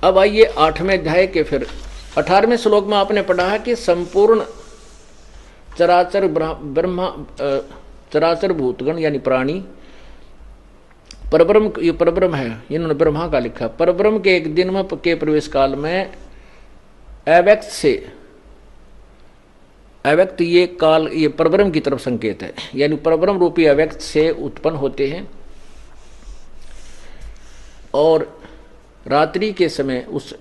अब आइए 8वें अध्याय के फिर 18वें श्लोक में आपने पढ़ा है कि संपूर्ण चराचर ब्रह्मा चराचर भूतगण यानी प्राणी परब्रह्म, ये परब्रह्म है, इन्होंने ब्रह्मा का लिखा। परब्रह्म के एक दिन में के प्रवेश काल में अव्यक्त से, अव्यक्त ये काल ये परब्रह्म की तरफ संकेत है, यानी परब्रह्म रूपी अव्यक्त से उत्पन्न होते हैं और रात्रि के समय उस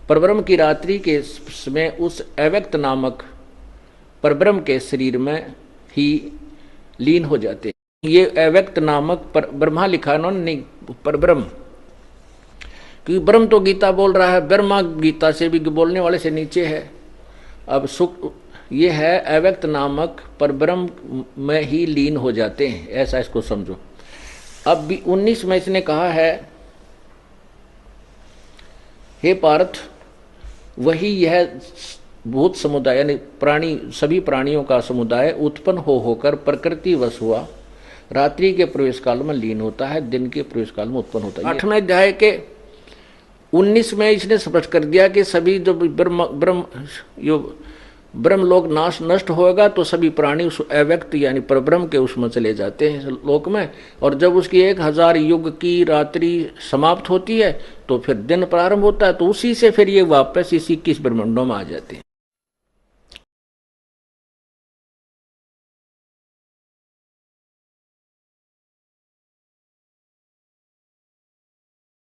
परब्रह्म की रात्रि के समय उस अव्यक्त नामक परब्रह्म के शरीर में ही लीन हो जाते हैं। ये अव्यक्त नामक ब्रह्मा लिखा उन्होंने, नहीं परब्रह्म, क्योंकि ब्रह्म तो गीता बोल रहा है, ब्रह्मा गीता से भी बोलने वाले से नीचे है। अब सुख ये है अव्यक्त नामक परब्रह्म में ही लीन हो जाते हैं, ऐसा इसको समझो। अब भी 19 में इसने कहा है, हे पार्थ, वही यह भूत समुदाय यानी प्राणी, सभी प्राणियों का समुदाय उत्पन्न होकर प्रकृति वश हुआ, रात्रि के प्रवेश काल में लीन होता है, दिन के प्रवेश काल में उत्पन्न होता है। 8वें अध्याय के 19 में इसने स्पष्ट कर दिया कि सभी जो ब्रह्म लोक नष्ट होगा तो सभी प्राणी उस अव्यक्त यानी परब्रह्म के उसमें चले जाते हैं लोक में, और जब उसकी 1000 युग की रात्रि समाप्त होती है तो फिर दिन प्रारंभ होता है, तो उसी से फिर ये वापस इस 21 ब्रह्मांडों में आ जाते हैं।